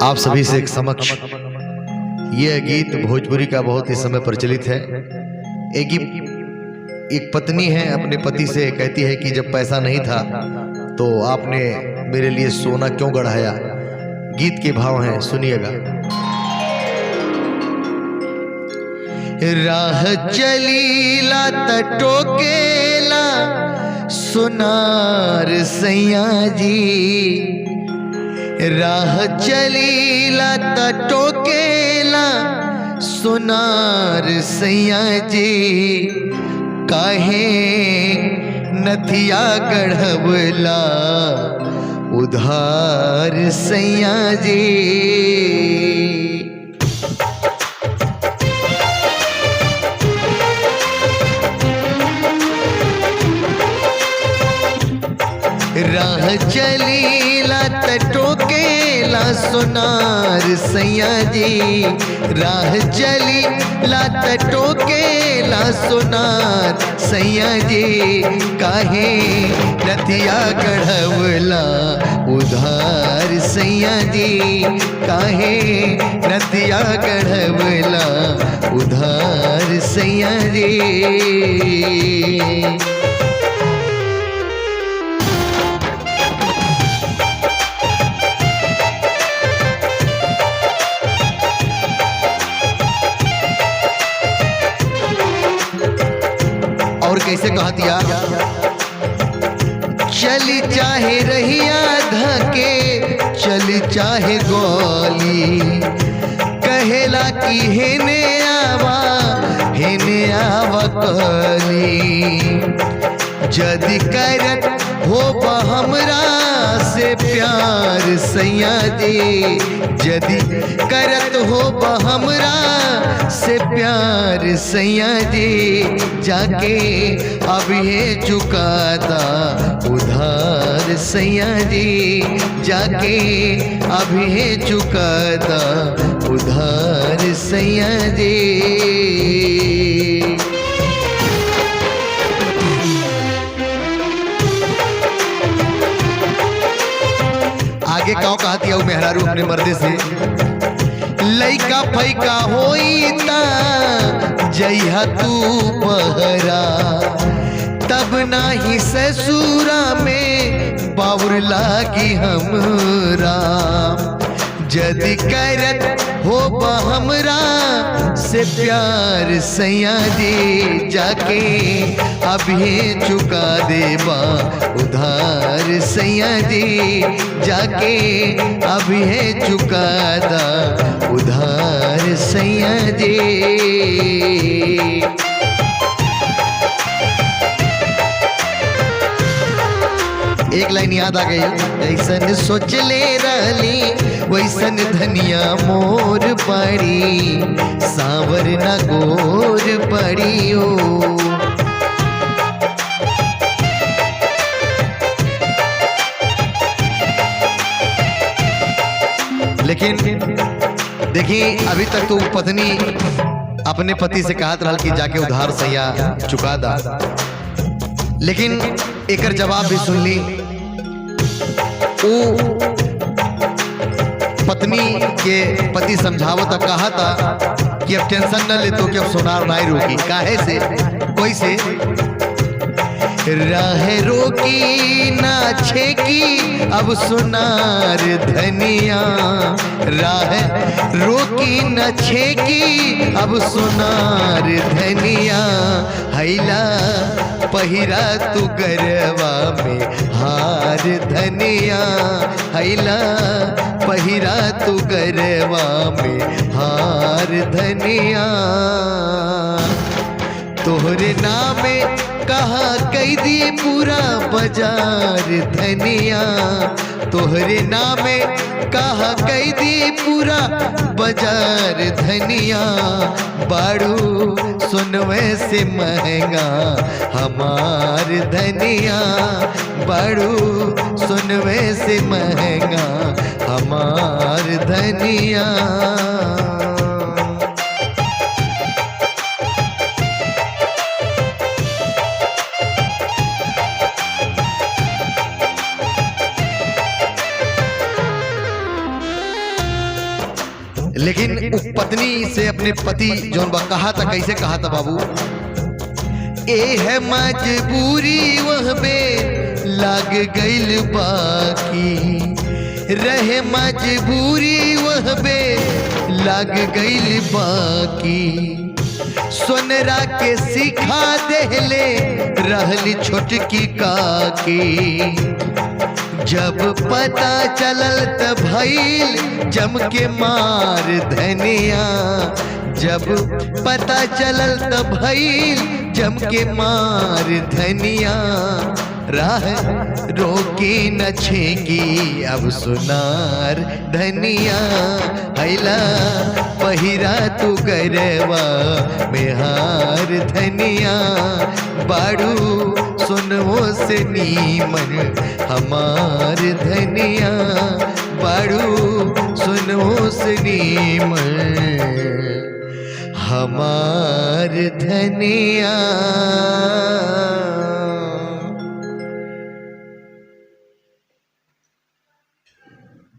आप सभी से एक समक्ष यह गीत भोजपुरी का बहुत ही समय प्रचलित है। एक पत्नी है अपने पति से कहती है कि जब पैसा नहीं था तो आपने मेरे लिए सोना क्यों गढ़ाया। गीत के भाव हैं, सुनिएगा। राह चलीला टोकेला सुनार सैया जी, राह चलीला टोकेला सुनार सैया जी, काहे नथिया गढ़वला उधार सैया जी। राह चलीला टोकेला सुनार सैया जी, राह चलीला टोकेला सुनार सैया जी, काहे नथिया गढ़वला उधार सैया जी, काहे नथिया गढ़वला उधार सैया जी। और कैसे कहा दिया, चली चाहे रहिया धके चली चाहे गोली, कहेला कि हेने आवा कली, जदि करत हो हमरा से प्यार सैया जी, जदि करत हो हमरा से प्यार सैया जी, जाके अब ये चुकाता उधार सैया जी, जाके अब ये चुकाता उधार सैया जी। आगे क्या कहती है मेहरारू अपने मर्दे से, लइका फैका होई ता जइहा तू बहरा, तब नाही ससुरा में बाउर लागी हमरा, जदि करत हो हमरा से प्यार सैया जी, जाके अब ये चुका देबा उधार सैया जी, जाके अब ये चुका दा उधार सैया जी। एक लाइन याद आ गई, ऐसन सोच ले रही वैसन धनिया मोर पड़ी, सावर न गोर पड़ी हो। लेकिन देखिए अभी तक तो पत्नी अपने पति से कहत रहा कि जाके उधार सैया चुका दा, लेकिन एकर जवाब भी सुन ली। पत्नी के पति समझावत कहा था कि अब टेंशन न ले तो कि अब सोनार नहीं रोकी, काहे से कोई से राह रोकी ना छेकी अब सुनार धनिया, राह रोकी न छेकी अब सुनार धनिया, हैला पहिरा तू गरवा में हार धनिया, हैला पहिरा तू गरवा में हार धनिया, तोहरे नामे कहा कैदी पूरा बाजार धनिया, तोहरे नामे कहा कैदी पूरा बाजार धनिया, बाड़ू सुनवे से महंगा हमार धनिया, बाड़ू सुनवे से महंगा हमार धनिया। लेकिन पत्नी से अपने पति जौन बा कहा था, कैसे कहा था बाबू? ए है मजबूरी वह बे लाग गइल बाकी, रहे मजबूरी वह बे लाग गइल बाकी, सोनरा के सिखा देले रहली छोटकी काकी, जब पता चलल त भइल जम के मार धनिया, जब पता चलल त भइल जम के मार धनिया, राह रोकी न छेगी अब सुनार धनिया, हैला पहिरा तू गरवा मेहार धनिया, बाड़ू सुनवो से नीमन हमार धनिया, बाड़ू सुनवो से नीमन हमार धनिया।